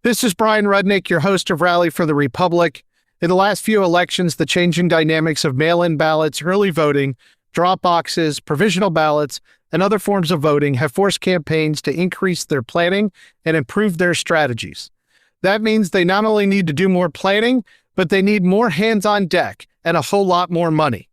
This is Bryan Rudnick, your host of Rally for the Republic. In the last few elections, the changing dynamics of mail-in ballots, early voting, drop boxes, provisional ballots, and other forms of voting have forced campaigns to increase their planning and improve their strategies. That means they not only need to do more planning, but they need more hands on deck and a whole lot more money.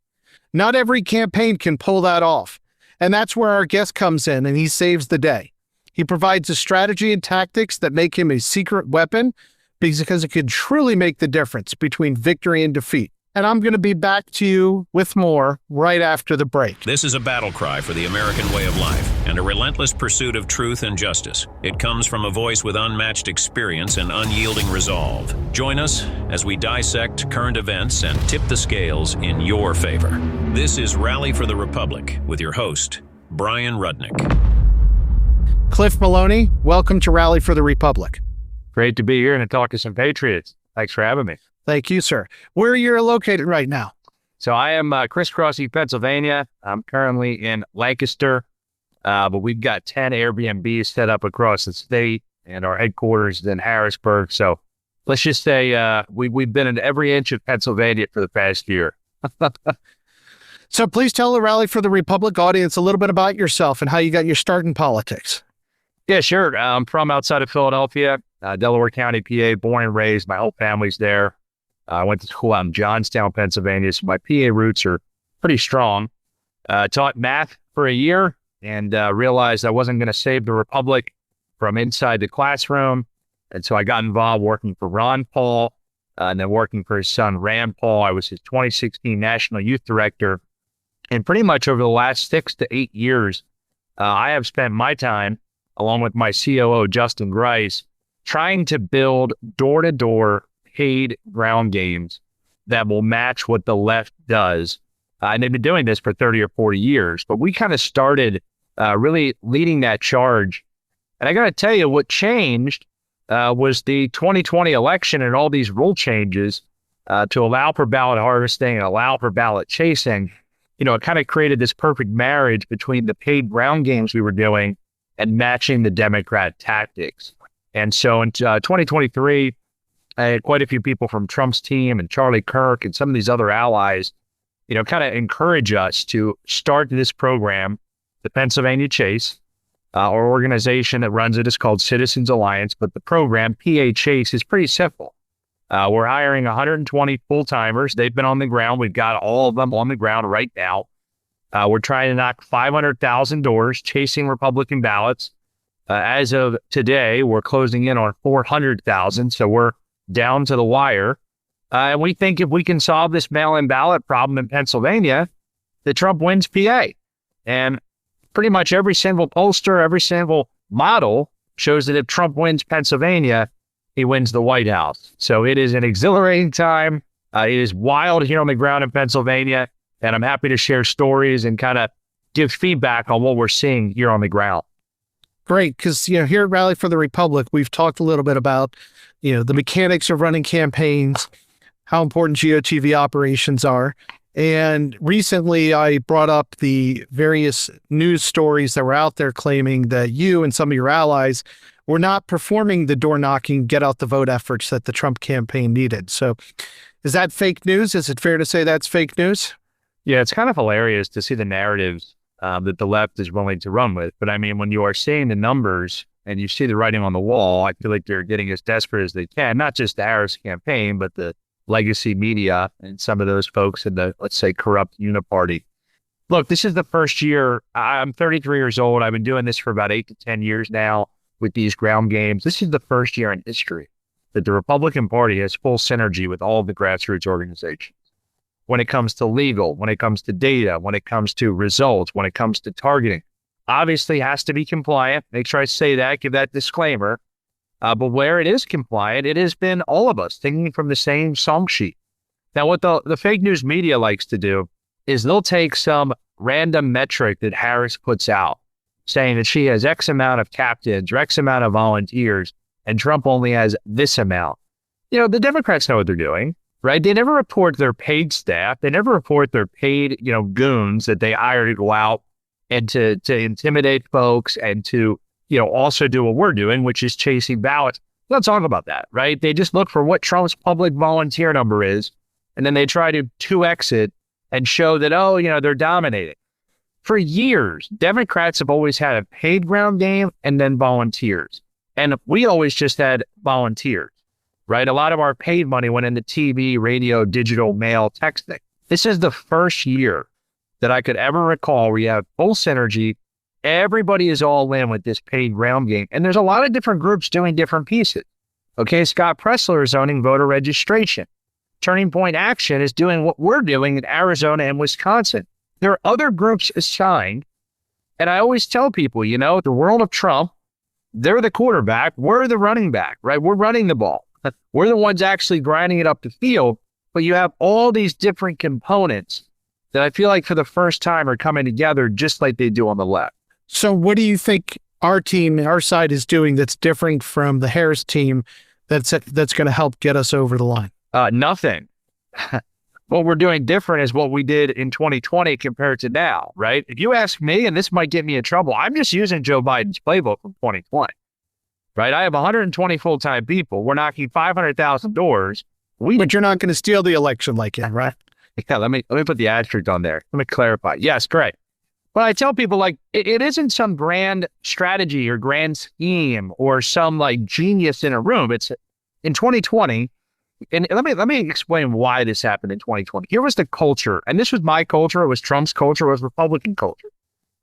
Not every campaign can pull that off, and that's where our guest comes in, and he saves the day. He provides a strategy and tactics that make him a secret weapon because it can truly make the difference between victory and defeat. And I'm going to be back to you with more right after the break. This is a battle cry for the American way of life and a relentless pursuit of truth and justice. It comes from a voice with unmatched experience and unyielding resolve. Join us as we dissect current events and tip the scales in your favor. This is Rally for the Republic with your host, Bryan Rudnick. Cliff Maloney, welcome to Rally for the Republic. Great to be here and to talk to some Patriots. Thanks for having me. Thank you, sir. Where are you located right now? So I am crisscrossing Pennsylvania. I'm currently in Lancaster, but we've got 10 Airbnbs set up across the state, and our headquarters is in Harrisburg. So let's just say we've been in every inch of Pennsylvania for the past year. So please tell the Rally for the Republic audience a little bit about yourself and how you got your start in politics. Yeah, sure. I'm from outside of Philadelphia, Delaware County, PA, born and raised. My whole family's there. I went to school out in Johnstown, Pennsylvania, so my PA roots are pretty strong. Taught math for a year and realized I wasn't going to save the Republic from inside the classroom. And so I got involved working for Ron Paul and then working for his son, Rand Paul. I was his 2016 National Youth Director. And pretty much over the last 6 to 8 years, I have spent my time, along with my COO, Justin Grice, trying to build door-to-door paid ground games that will match what the left does. And they've been doing this for 30 or 40 years, but we kind of started really leading that charge. And I got to tell you, what changed was the 2020 election and all these rule changes to allow for ballot harvesting and allow for ballot chasing. You know, it kind of created this perfect marriage between the paid ground games we were doing and matching the Democrat tactics. And so in 2023, I had quite a few people from Trump's team and Charlie Kirk and some of these other allies, you know, kind of encourage us to start this program, the Pennsylvania Chase. Our organization that runs it is called Citizens Alliance, but the program, PA Chase, is pretty simple. We're hiring 120 full-timers. They've been on the ground. We've got all of them on the ground right now. We're trying to knock 500,000 doors, chasing Republican ballots. As of today, we're closing in on 400,000, so we're down to the wire. And we think if we can solve this mail-in ballot problem in Pennsylvania, that Trump wins PA. And pretty much every single pollster, every single model shows that if Trump wins Pennsylvania, he wins the White House. So it is an exhilarating time. It is wild here on the ground in Pennsylvania, and I'm happy to share stories and kind of give feedback on what we're seeing here on the ground. Great, because here at Rally for the Republic, we've talked a little bit about the mechanics of running campaigns, how important GOTV operations are. And recently I brought up the various news stories that were out there claiming that you and some of your allies were not performing the door knocking, get out the vote efforts that the Trump campaign needed. So is that fake news? Is it fair to say that's fake news? Yeah, it's kind of hilarious to see the narratives that the left is willing to run with. But I mean, when you are seeing the numbers and you see the writing on the wall, I feel like they're getting as desperate as they can, not just the Harris campaign, but the legacy media and some of those folks in the, let's say, corrupt uniparty. Look, this is the first year. I'm 33 years old. I've been doing this for about 8 to 10 years now with these ground games. This is the first year in history that the Republican Party has full synergy with all of the grassroots organizations. When it comes to legal, when it comes to data, when it comes to results, when it comes to targeting, obviously has to be compliant. Make sure I say that, give that disclaimer. But where it is compliant, it has been all of us singing from the same song sheet. Now, what the fake news media likes to do is they'll take some random metric that Harris puts out, saying that she has X amount of captains or X amount of volunteers, and Trump only has this amount. The Democrats know what they're doing, right? They never report their paid staff. They never report their paid, goons that they hire to go out and to intimidate folks and to, also do what we're doing, which is chasing ballots. Let's talk about that, right? They just look for what Trump's public volunteer number is, and then they try to 2X it and show that, oh, they're dominating. For years, Democrats have always had a paid ground game and then volunteers. And we always just had volunteers, right? A lot of our paid money went into TV, radio, digital, mail, texting. This is the first year that I could ever recall where you have full synergy. Everybody is all in with this paid ground game. And there's a lot of different groups doing different pieces. Okay, Scott Pressler is owning voter registration. Turning Point Action is doing what we're doing in Arizona and Wisconsin. There are other groups assigned. And I always tell people, the world of Trump, they're the quarterback. We're the running back, right? We're running the ball. We're the ones actually grinding it up the field. But you have all these different components that I feel like for the first time are coming together just like they do on the left. So what do you think our side is doing that's different from the Harris team that's going to help get us over the line? Nothing. What we're doing different is what we did in 2020 compared to now, right? If you ask me, and this might get me in trouble, I'm just using Joe Biden's playbook from 2020, right? I have 120 full-time people. We're knocking 500,000 doors. But you're not going to steal the election like him, right? Yeah, let me put the asterisk on there. Let me clarify. Yes, great. But I tell people, it isn't some grand strategy or grand scheme or some genius in a room. It's in 2020. And let me explain why this happened in 2020. Here was the culture, and this was my culture. It was Trump's culture. It was Republican culture.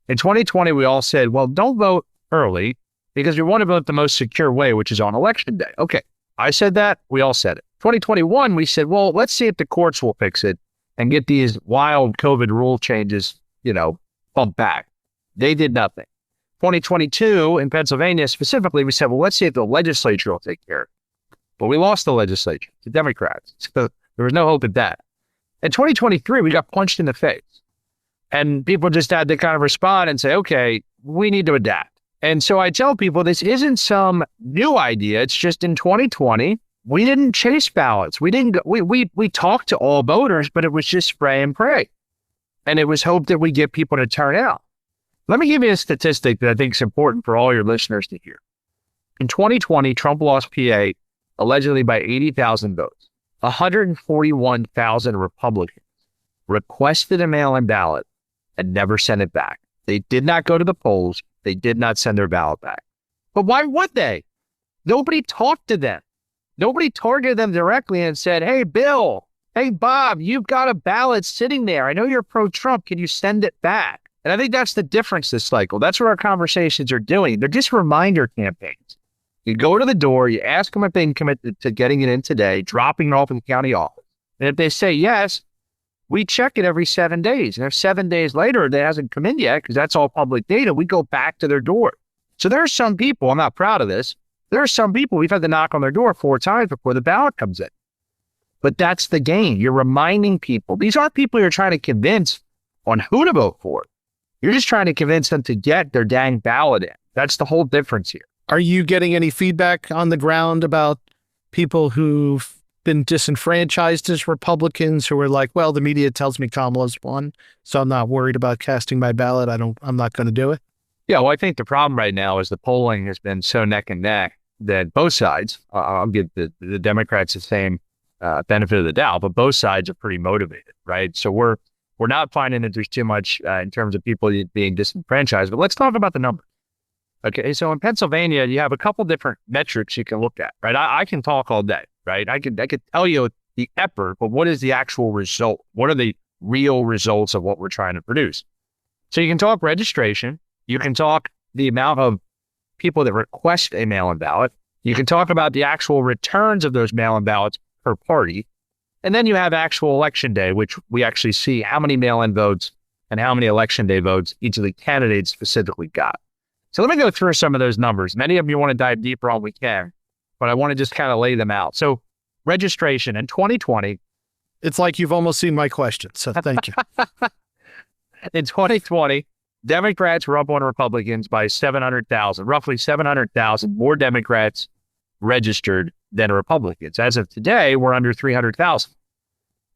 In 2020, we all said, well, don't vote early because we want to vote the most secure way, which is on election day. Okay, I said that. We all said it. 2021, we said, well, let's see if the courts will fix it and get these wild COVID rule changes, bumped back. They did nothing. 2022, in Pennsylvania specifically, we said, well, let's see if the legislature will take care of it. But we lost the legislature to Democrats. So there was no hope at that. In 2023, we got punched in the face. And people just had to kind of respond and say, okay, we need to adapt. And so I tell people this isn't some new idea. It's just in 2020, we didn't chase ballots. We talked to all voters, but it was just spray and pray. And it was hope that we get people to turn out. Let me give you a statistic that I think is important for all your listeners to hear. In 2020, Trump lost PA allegedly by 80,000 votes. 141,000 Republicans requested a mail-in ballot and never sent it back. They did not go to the polls. They did not send their ballot back. But why would they? Nobody talked to them. Nobody targeted them directly and said, hey, Bill, hey, Bob, you've got a ballot sitting there. I know you're pro-Trump. Can you send it back? And I think that's the difference this cycle. That's what our conversations are doing. They're just reminder campaigns. You go to the door, you ask them if they can commit to getting it in today, dropping it off in the county office. And if they say yes, we check it every 7 days. And if 7 days later it hasn't come in yet, because that's all public data, we go back to their door. So there are some people, I'm not proud of this, there are some people we've had to knock on their door 4 times before the ballot comes in. But that's the game. You're reminding people. These aren't people you're trying to convince on who to vote for. You're just trying to convince them to get their dang ballot in. That's the whole difference here. Are you getting any feedback on the ground about people who've been disenfranchised as Republicans who are like, well, the media tells me Kamala's won, so I'm not worried about casting my ballot. I'm not going to do it. Yeah, well, I think the problem right now is the polling has been so neck and neck that both sides, I'll give the Democrats the same benefit of the doubt, but both sides are pretty motivated, right? So we're not finding that there's too much in terms of people being disenfranchised, but let's talk about the numbers. Okay, so in Pennsylvania, you have a couple different metrics you can look at, right? I can talk all day, right? I could tell you the effort, but what is the actual result? What are the real results of what we're trying to produce? So you can talk registration. You can talk the amount of people that request a mail-in ballot. You can talk about the actual returns of those mail-in ballots per party. And then you have actual election day, which we actually see how many mail-in votes and how many election day votes each of the candidates specifically got. So let me go through some of those numbers. Many of them you want to dive deeper on, we can, but I want to just kind of lay them out. So registration in 2020. It's like you've almost seen my question, so thank you. In 2020, Democrats were up on Republicans by 700,000, roughly 700,000 more Democrats registered than Republicans. As of today, we're under 300,000.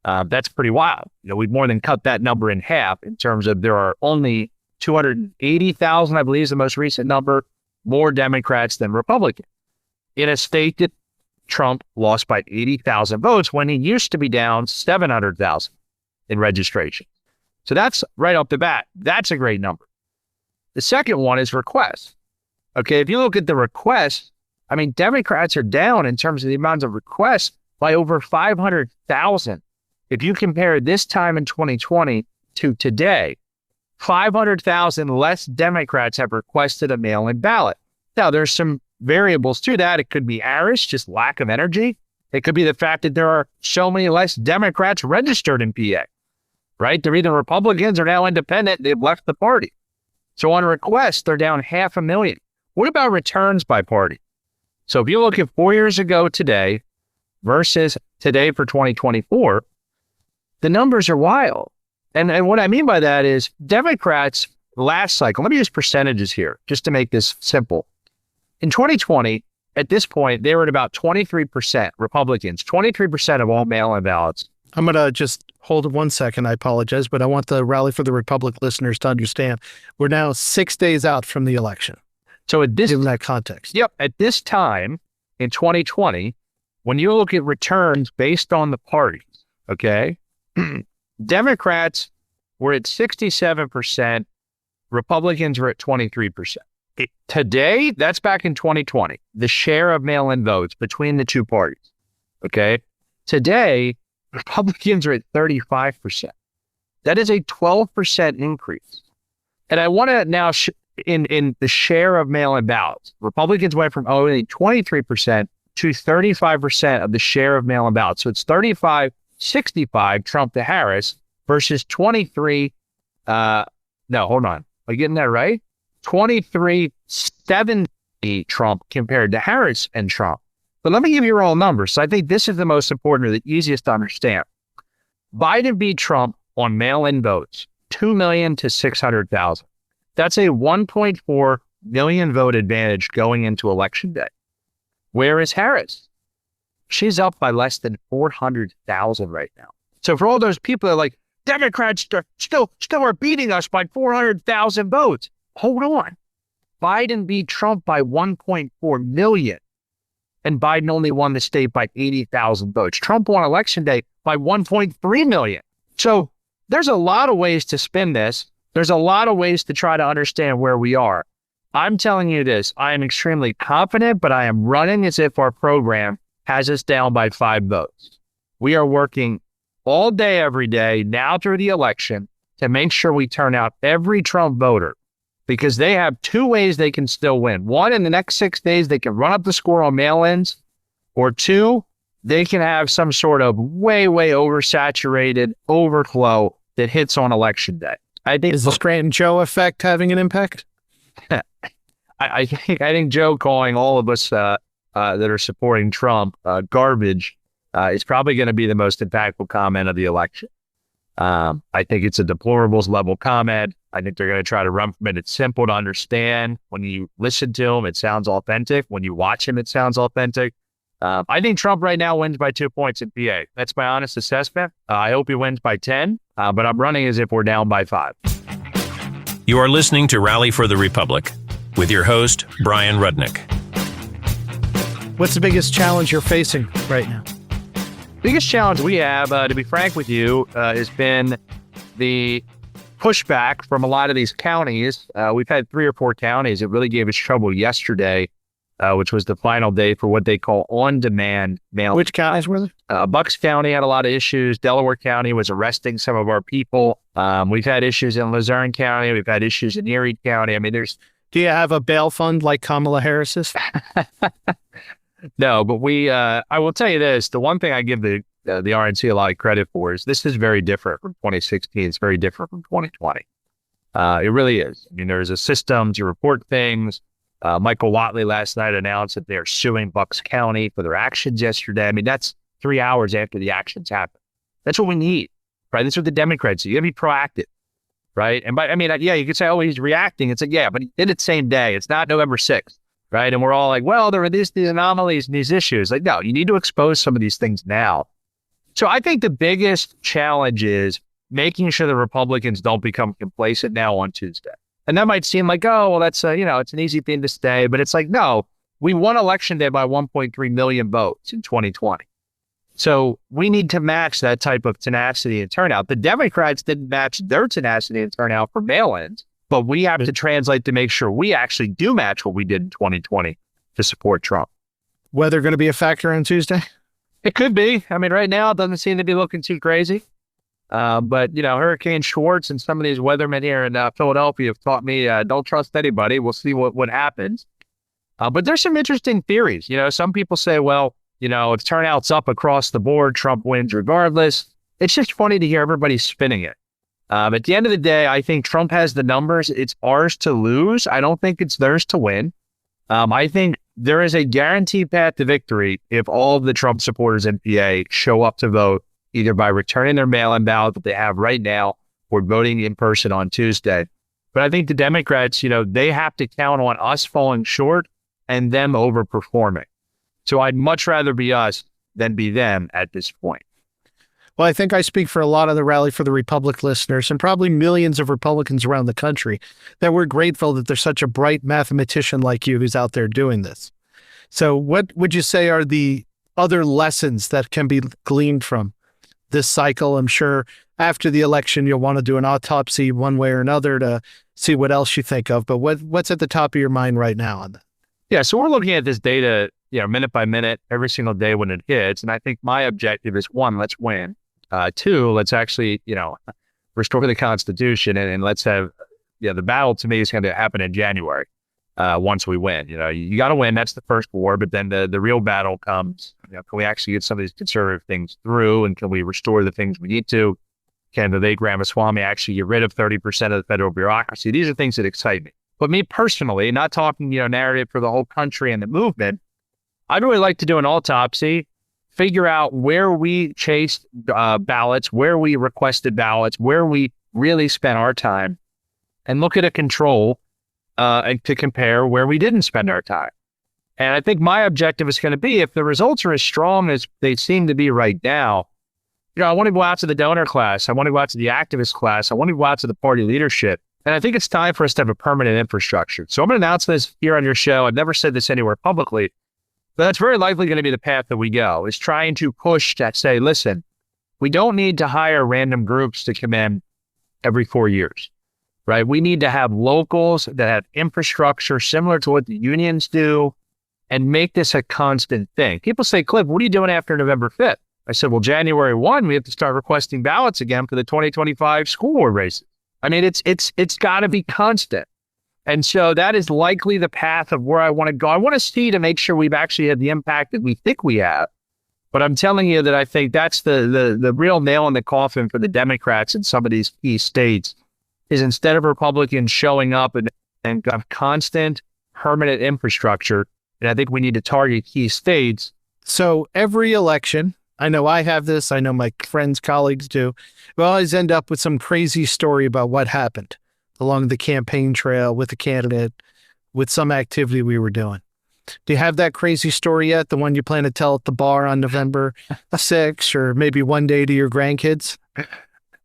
That's pretty wild. We've more than cut that number in half in terms of there are only 280,000, I believe is the most recent number, more Democrats than Republicans. in a state that Trump lost by 80,000 votes when he used to be down 700,000 in registration. So that's right off the bat. That's a great number. The second one is requests. Okay, if you look at the requests, I mean, Democrats are down in terms of the amount of requests by over 500,000. If you compare this time in 2020 to today, 500,000 less Democrats have requested a mail-in ballot. Now, there's some variables to that. It could be Harris, just lack of energy. It could be the fact that there are so many less Democrats registered in PA, right? They're either Republicans or now independent. They've left the party. So on requests, they're down 500,000. What about returns by party? So if you look at 4 years ago today versus today for 2024, the numbers are wild. And what I mean by that is Democrats last cycle, let me use percentages here just to make this simple. In 2020, at this point, they were at about 23%, Republicans, 23% of all mail-in ballots. I'm going to just hold 1 second. I apologize, but I want the Rally for the Republic listeners to understand we're now 6 days out from the election. So at this, in that context. Yep. At this time in 2020, when you look at returns based on the parties, okay, Democrats were at 67%, Republicans were at 23%. Today, that's back in 2020, the share of mail-in votes between the two parties, okay? Today, Republicans are at 35%. That is a 12% increase. And I want to now, in the share of mail-in ballots, Republicans went from only 23% to 35% of the share of mail-in ballots. So it's 35-65 Trump to Harris versus 23, no, hold on. Am I getting that right? 23-70 Trump compared to Harris and Trump. But let me give you your own numbers. So I think this is the most important or the easiest to understand. Biden beat Trump on mail-in votes, 2 million to 600,000. That's a 1.4 million vote advantage going into election day. Where is Harris? She's up by less than 400,000 right now. So for all those people that are like, Democrats still are beating us by 400,000 votes. Hold on. Biden beat Trump by 1.4 million. And Biden only won the state by 80,000 votes. Trump won election day by 1.3 million. So there's a lot of ways to spin this. There's a lot of ways to try to understand where we are. I'm telling you this, I am extremely confident, but I am running as if our program has us down by 5 votes. We are working all day, every day, now through the election, to make sure we turn out every Trump voter, because they have 2 ways they can still win. 1, in the next 6 days, they can run up the score on mail-ins, or 2, they can have some sort of way oversaturated overflow that hits on election day. I think is the Scranton Joe effect having an impact? I think Joe calling all of us that are supporting Trump garbage is probably going to be the most impactful comment of the election. I think it's a deplorables level comment. I think they're going to try to run from it. It's simple to understand. When you listen to him, it sounds authentic. When you watch him, it sounds authentic. I think Trump right now wins by 2 points in PA. That's my honest assessment. I hope he wins by 10, but I'm running as if we're down by 5. You are listening to Rally for the Republic with your host, Bryan Rudnick. What's the biggest challenge you're facing right now? Biggest challenge we have, to be frank with you, has been the pushback from a lot of these counties. We've had 3 or 4 counties that really gave us trouble yesterday, which was the final day for what they call on-demand mail. Which counties were they? Bucks County had a lot of issues. Delaware County was arresting some of our people. We've had issues in Luzerne County. We've had issues in Erie County. I mean, Do you have a bail fund like Kamala Harris's? No, but I will tell you this, the one thing I give the RNC a lot of credit for is this is very different from 2016. It's very different from 2020. It really is. I mean, there's a system to report things. Michael Whatley last night announced that they're suing Bucks County for their actions yesterday. I mean, that's 3 hours after the actions happened. That's what we need, right? That's what the Democrats do. You got to be proactive, right? And you could say, oh, he's reacting. It's like, yeah, but he did it same day. It's not November 6th, right? And we're all like, well, there are these anomalies and these issues. Like, no, you need to expose some of these things now. So I think the biggest challenge is making sure the Republicans don't become complacent now on Tuesday. And that might seem like, oh, well, that's, it's an easy thing to say. But it's like, no, We won election day by 1.3 million votes in 2020. So we need to match that type of tenacity and turnout. The Democrats didn't match their tenacity and turnout for mail-ins, but we have to translate to make sure we actually do match what we did in 2020 to support Trump. Weather going to be a factor on Tuesday? It could be. I mean, right now it doesn't seem to be looking too crazy. But, you know, Hurricane Schwartz and some of these weathermen here in Philadelphia have taught me don't trust anybody. We'll see what happens. But there's some interesting theories. You know, some people say, well, you know, if turnout's up across the board, Trump wins regardless. It's just funny to hear everybody spinning it. At the end of the day, I think Trump has the numbers. It's ours to lose. I don't think it's theirs to win. I think there is a guaranteed path to victory if all of the Trump supporters in PA show up to vote, either by returning their mail-in ballot that they have right now or voting in person on Tuesday. But I think the Democrats, you know, they have to count on us falling short and them overperforming. So I'd much rather be us than be them at this point. Well, I think I speak for a lot of the Rally for the Republic listeners and probably millions of Republicans around the country that we're grateful that there's such a bright mathematician like you who's out there doing this. So what would you say are the other lessons that can be gleaned from this cycle? I'm sure after the election, you'll want to do an autopsy one way or another to see what else you think of. But what's at the top of your mind right now on that? Yeah, so we're looking at this data, you know, minute by minute, every single day when it hits. And I think my objective is, one, let's win. Two, let's actually, you know, restore the Constitution and let's have, yeah, the battle to me is going to happen in January once we win. You know, you got to win. That's the first war. But then the real battle comes, you know, can we actually get some of these conservative things through, and can we restore the things we need to? Can Vivek Ramaswamy actually get rid of 30% of the federal bureaucracy? These are things that excite me. But me personally, not talking, you know, narrative for the whole country and the movement, I'd really like to do an autopsy, figure out where we chased ballots, where we requested ballots, where we really spent our time, and look at a control and to compare where we didn't spend our time. And I think my objective is going to be, if the results are as strong as they seem to be right now, you know, I want to go out to the donor class. I want to go out to the activist class. I want to go out to the party leadership. And I think it's time for us to have a permanent infrastructure. So I'm going to announce this here on your show. I've never said this anywhere publicly, but that's very likely going to be the path that we go, is trying to push to say, listen, we don't need to hire random groups to come in every 4 years, right? We need to have locals that have infrastructure similar to what the unions do and make this a constant thing. People say, Cliff, what are you doing after November 5th? I said, well, January 1, we have to start requesting ballots again for the 2025 school board races. I mean, it's got to be constant. And so that is likely the path of where I want to go. I want to see to make sure we've actually had the impact that we think we have. But I'm telling you that I think that's the real nail in the coffin for the Democrats in some of these key states, is instead of Republicans showing up and have constant, permanent infrastructure, and I think we need to target key states. So every election, I know I have this, I know my friends, colleagues do, we always end up with some crazy story about what happened along the campaign trail with the candidate, with some activity we were doing. Do you have that crazy story yet? The one you plan to tell at the bar on November 6th, or maybe one day to your grandkids?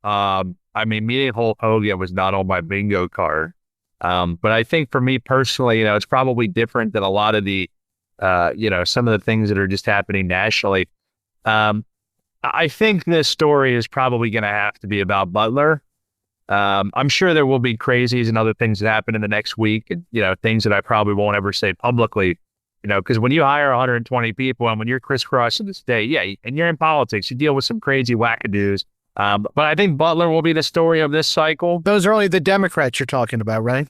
I mean, meeting Hulk Hogan was not on my bingo card. But I think for me personally, you know, it's probably different than a lot of the, you know, some of the things that are just happening nationally. I think this story is probably going to have to be about Butler. I'm sure there will be crazies and other things that happen in the next week, and, you know, things that I probably won't ever say publicly, you know, because when you hire 120 people and when you're crisscrossing the state, yeah, and you're in politics, you deal with some crazy wackadoos. But I think Butler will be the story of this cycle. Those are only the Democrats you're talking about, right?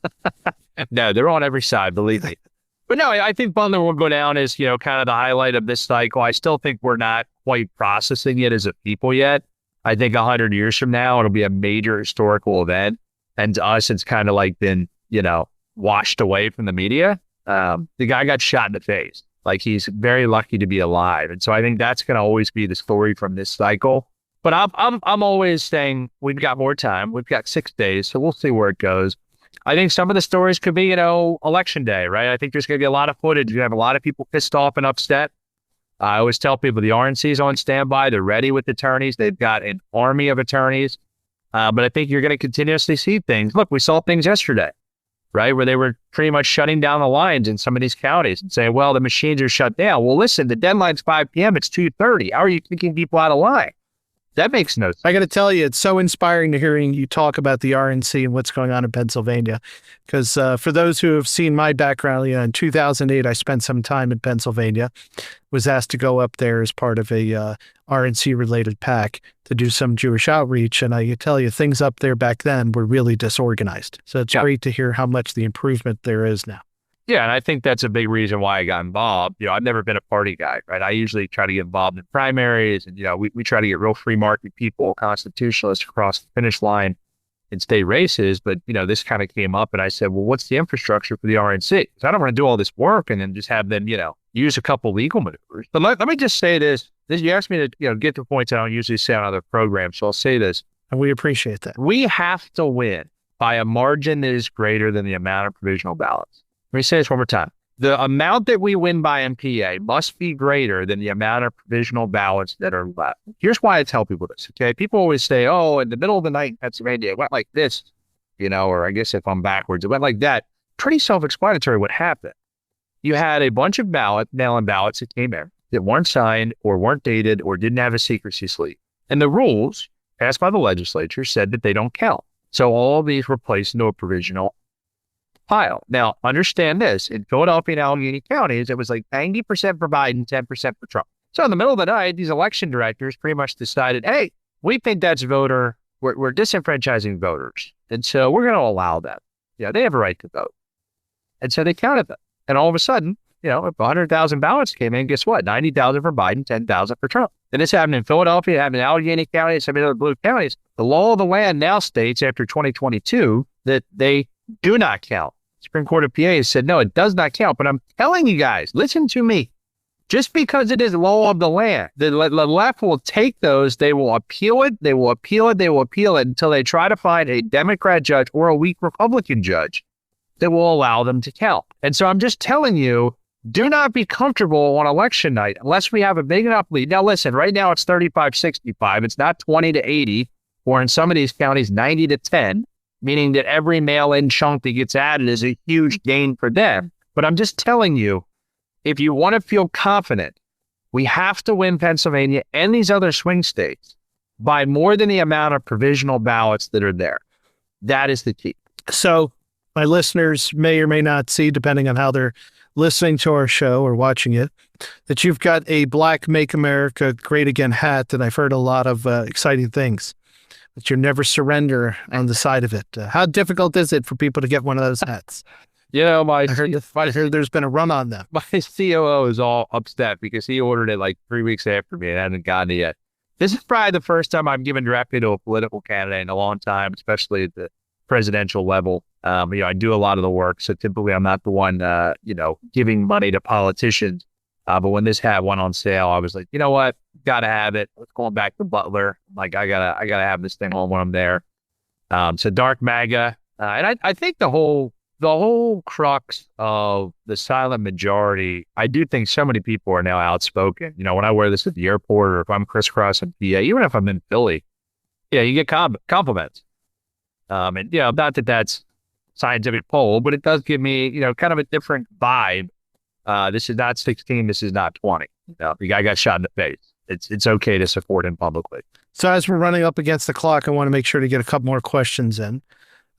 No, they're on every side, believe me. But no, I think Butler will go down as, you know, kind of the highlight of this cycle. I still think we're not quite processing it as a people yet. I think 100 years from now, it'll be a major historical event. And to us, it's kind of like been, you know, washed away from the media. The guy got shot in the face. Like, he's very lucky to be alive. And so I think that's going to always be the story from this cycle. But I'm always saying we've got more time. We've got 6 days, so we'll see where it goes. I think some of the stories could be, you know, election day, right? I think there's going to be a lot of footage. You have a lot of people pissed off and upset. I always tell people the RNC is on standby. They're ready with attorneys. They've got an army of attorneys. But I think you're going to continuously see things. Look, we saw things yesterday. right? Where they were pretty much shutting down the lines in some of these counties and saying, well, the machines are shut down. Well, listen, the deadline's 5 p.m. It's 2:30. How are you kicking people out of line? That makes no sense. I got to tell you, it's so inspiring to hearing you talk about the RNC and what's going on in Pennsylvania. Because for those who have seen my background, in 2008, I spent some time in Pennsylvania, was asked to go up there as part of a RNC-related PAC to do some Jewish outreach. And I can tell you, things up there back then were really disorganized. So it's great to hear how much the improvement there is now. Yeah, and I think that's a big reason why I got involved. I've never been a party guy, right? I usually try to get involved in primaries, and we try to get real free market people, constitutionalists across the finish line in state races. But this kind of came up, and I said, well, what's the infrastructure for the RNC? Because I don't want to do all this work and then just have them, use a couple legal maneuvers. But let me just say this. You asked me to, get to points I don't usually say on other programs, so I'll say this. And we appreciate that. We have to win by a margin that is greater than the amount of provisional ballots. Let me say this one more time. The amount that we win by MPA must be greater than the amount of provisional ballots that are left. Here's why I tell people this, okay? People always say, oh, in the middle of the night in Pennsylvania, it went like this, or I guess if I'm backwards, it went like that. Pretty self-explanatory what happened. You had a bunch of mail-in ballots that came in that weren't signed or weren't dated or didn't have a secrecy sleeve. And the rules passed by the legislature said that they don't count. So all of these were placed into a provisional pile. Now, understand this. In Philadelphia and Allegheny counties, it was like 90% for Biden, 10% for Trump. So in the middle of the night, these election directors pretty much decided, hey, we think that's we're disenfranchising voters. And so we're going to allow them. They have a right to vote. And so they counted them. And all of a sudden, if 100,000 ballots came in, guess what? 90,000 for Biden, 10,000 for Trump. And this happened in Philadelphia, it happened in Allegheny County, some of the other blue counties. The law of the land now states after 2022 that they do not count. Supreme Court of PA has said, no, it does not count. But I'm telling you guys, listen to me. Just because it is law of the land, the left will take those, they will appeal it, they will appeal it, they will appeal it until they try to find a Democrat judge or a weak Republican judge that will allow them to count. And so I'm just telling you, do not be comfortable on election night unless we have a big enough lead. Now, listen, right now it's 35-65. It's not 20-80, or in some of these counties, 90-10. Meaning that every mail-in chunk that gets added is a huge gain for them. But I'm just telling you, if you want to feel confident, we have to win Pennsylvania and these other swing states by more than the amount of provisional ballots that are there. That is the key. So my listeners may or may not see, depending on how they're listening to our show or watching it, that you've got a black Make America Great Again hat, and I've heard a lot of exciting things. That you never surrender on the side of it. How difficult is it for people to get one of those hats? I heard there's been a run on them. My COO is all upset because he ordered it like 3 weeks after me and hasn't gotten it yet. This is probably the first time I've given directly to a political candidate in a long time, especially at the presidential level. I do a lot of the work, so typically I'm not the one, giving money to politicians. But when this hat went on sale, I was like, you know what? Gotta have it. Let's go back to Butler. Like, I gotta have this thing on when I'm there. So dark MAGA. And I think the whole crux of the silent majority, I do think so many people are now outspoken. When I wear this at the airport or if I'm crisscrossing PA, even if I'm in Philly, you get compliments. And, not that that's scientific poll, but it does give me, kind of a different vibe. This is not 16. This is not 20. The guy got shot in the face. It's okay to support him publicly. So as we're running up against the clock, I want to make sure to get a couple more questions in.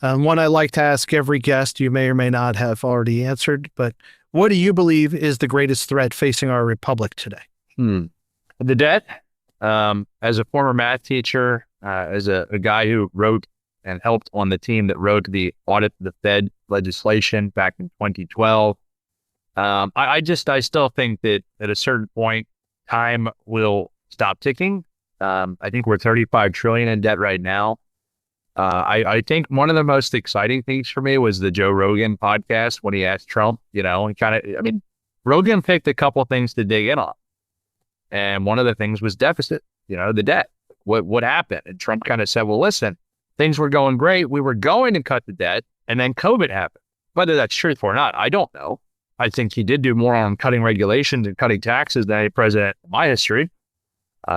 One I like to ask every guest, you may or may not have already answered, but what do you believe is the greatest threat facing our republic today? The debt. As a former math teacher, as a guy who wrote and helped on the team that wrote the audit the Fed legislation back in 2012, I still think that at a certain point, time will stop ticking. I think we're $35 trillion in debt right now. I think one of the most exciting things for me was the Joe Rogan podcast when he asked Trump, and Rogan picked a couple of things to dig in on. And one of the things was deficit, the debt. What happened? And Trump kind of said, well, listen, things were going great. We were going to cut the debt, and then COVID happened. Whether that's truthful or not, I don't know. I think he did do more on cutting regulations and cutting taxes than any president in my history.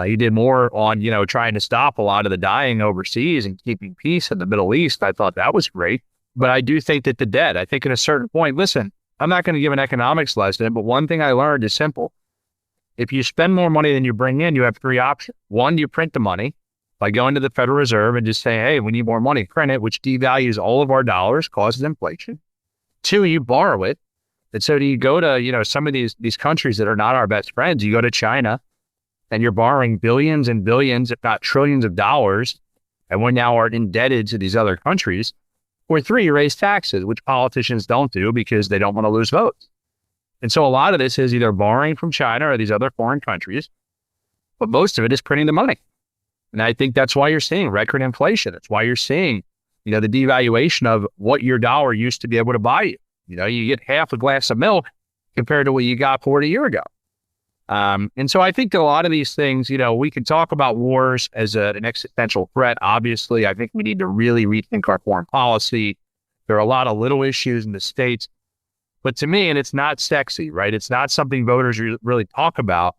He did more on, trying to stop a lot of the dying overseas and keeping peace in the Middle East. I thought that was great. But I do think that the debt, I think at a certain point, listen, I'm not going to give an economics lesson, but one thing I learned is simple. If you spend more money than you bring in, you have three options. One, you print the money by going to the Federal Reserve and just saying, hey, we need more money, print it, which devalues all of our dollars, causes inflation. Two, you borrow it. And so do you go to, some of these countries that are not our best friends, you go to China and you're borrowing billions and billions, if not trillions of dollars, and we now are indebted to these other countries. Or three, you raise taxes, which politicians don't do because they don't want to lose votes. And so a lot of this is either borrowing from China or these other foreign countries, but most of it is printing the money. And I think that's why you're seeing record inflation. That's why you're seeing, the devaluation of what your dollar used to be able to buy you. You get half a glass of milk compared to what you got for it a year ago. And so I think a lot of these things, we can talk about wars as an existential threat. Obviously, I think we need to really rethink our foreign policy. There are a lot of little issues in the States. But to me, and it's not sexy, right? It's not something voters really talk about,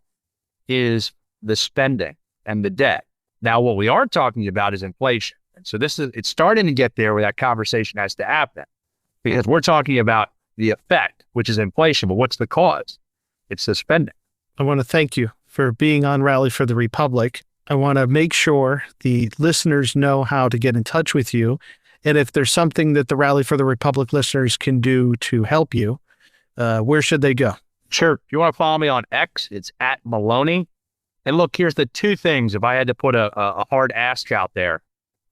is the spending and the debt. Now, what we are talking about is inflation. And so it's starting to get there where that conversation has to happen. Because we're talking about the effect, which is inflation. But what's the cause? It's the spending. I want to thank you for being on Rally for the Republic. I want to make sure the listeners know how to get in touch with you. And if there's something that the Rally for the Republic listeners can do to help you, where should they go? Sure. If you want to follow me on X, it's @Maloney. And look, here's the two things. If I had to put a hard ask out there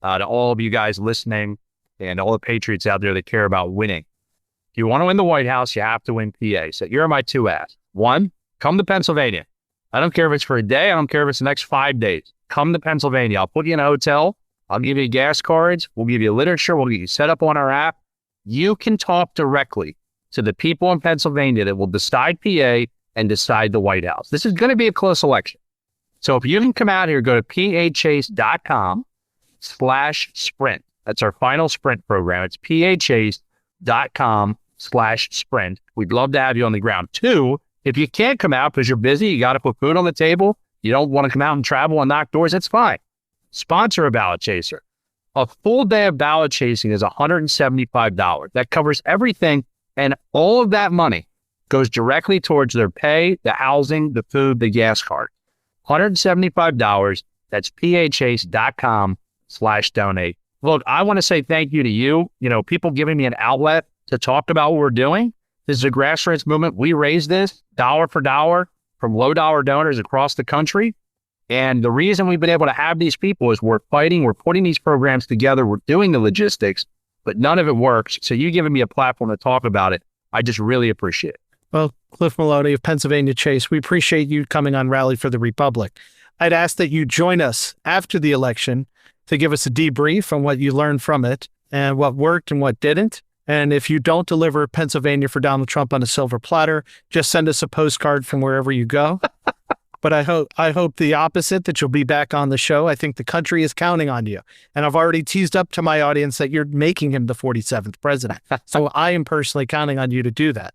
to all of you guys listening and all the patriots out there that care about winning. If you want to win the White House, you have to win PA. So here are my two asks. One, come to Pennsylvania. I don't care if it's for a day. I don't care if it's the next 5 days. Come to Pennsylvania. I'll put you in a hotel. I'll give you gas cards. We'll give you literature. We'll get you set up on our app. You can talk directly to the people in Pennsylvania that will decide PA and decide the White House. This is going to be a close election. So if you can come out here, go to phchase.com/sprint. That's our final sprint program. It's phchase.com/sprint. We'd love to have you on the ground. Two, if you can't come out because you're busy, you got to put food on the table, you don't want to come out and travel and knock doors, that's fine. Sponsor a ballot chaser. A full day of ballot chasing is $175. That covers everything, and all of that money goes directly towards their pay, the housing, the food, the gas card. $175. That's phchase.com/donate. Look, I want to say thank you to you. People giving me an outlet to talk about what we're doing. This is a grassroots movement. We raise this dollar for dollar from low dollar donors across the country. And the reason we've been able to have these people is we're fighting, we're putting these programs together, we're doing the logistics, but none of it works. So you giving me a platform to talk about it, I just really appreciate it. Well, Cliff Maloney of Pennsylvania Chase, we appreciate you coming on Rally for the Republic. I'd ask that you join us after the election to give us a debrief on what you learned from it and what worked and what didn't. And if you don't deliver Pennsylvania for Donald Trump on a silver platter, just send us a postcard from wherever you go. But I hope the opposite, that you'll be back on the show. I think the country is counting on you. And I've already teased up to my audience that you're making him the 47th president. So I am personally counting on you to do that.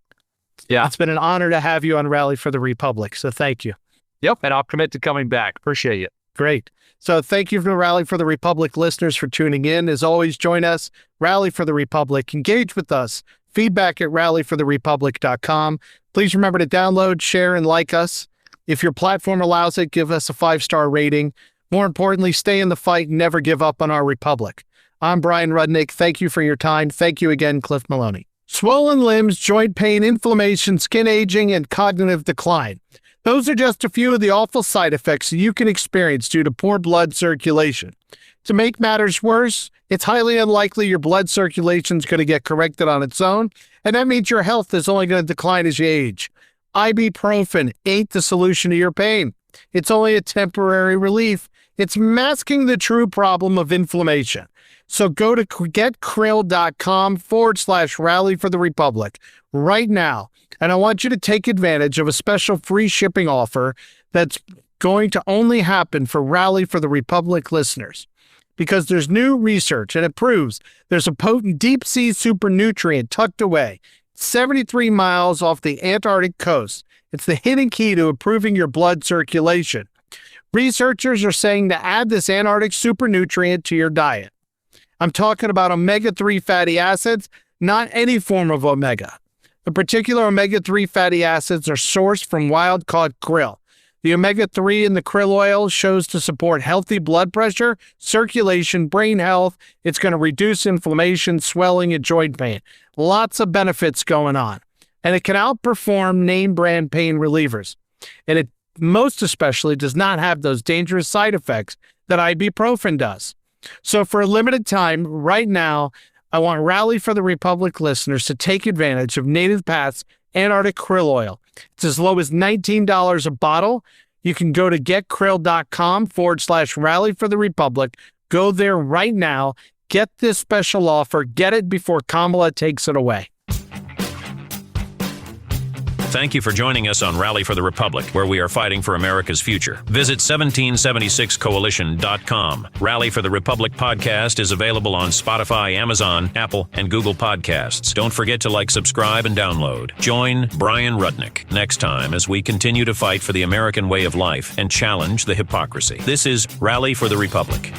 Yeah. It's been an honor to have you on Rally for the Republic. So thank you. Yep. And I'll commit to coming back. Appreciate you. Great. So thank you for Rally for the Republic listeners for tuning in. As always, join us, Rally for the Republic. Engage with us. Feedback at rallyfortherepublic.com. Please remember to download, share, and like us. If your platform allows it, give us a 5-star rating. More importantly, stay in the fight and never give up on our republic. I'm Bryan Rudnick. Thank you for your time. Thank you again, Cliff Maloney. Swollen limbs, joint pain, inflammation, skin aging, and cognitive decline. Those are just a few of the awful side effects you can experience due to poor blood circulation. To make matters worse, it's highly unlikely your blood circulation is going to get corrected on its own, and that means your health is only going to decline as you age. Ibuprofen ain't the solution to your pain. It's only a temporary relief. It's masking the true problem of inflammation. So go to getkrill.com/rally for the Republic right now. And I want you to take advantage of a special free shipping offer that's going to only happen for Rally for the Republic listeners. Because there's new research and it proves there's a potent deep sea super nutrient tucked away 73 miles off the Antarctic coast. It's the hidden key to improving your blood circulation. Researchers are saying to add this Antarctic super nutrient to your diet. I'm talking about omega-3 fatty acids, not any form of omega. The particular omega-3 fatty acids are sourced from wild-caught krill. The omega-3 in the krill oil shows to support healthy blood pressure, circulation, brain health. It's going to reduce inflammation, swelling, and joint pain. Lots of benefits going on. And it can outperform name-brand pain relievers. And it most especially does not have those dangerous side effects that ibuprofen does. So for a limited time, right now, I want Rally for the Republic listeners to take advantage of Native Path's Antarctic krill oil. It's as low as $19 a bottle. You can go to getkrill.com/rally for the Republic. Go there right now. Get this special offer. Get it before Kamala takes it away. Thank you for joining us on Rally for the Republic, where we are fighting for America's future. Visit 1776coalition.com. Rally for the Republic podcast is available on Spotify, Amazon, Apple, and Google Podcasts. Don't forget to like, subscribe, and download. Join Bryan Rudnick next time as we continue to fight for the American way of life and challenge the hypocrisy. This is Rally for the Republic.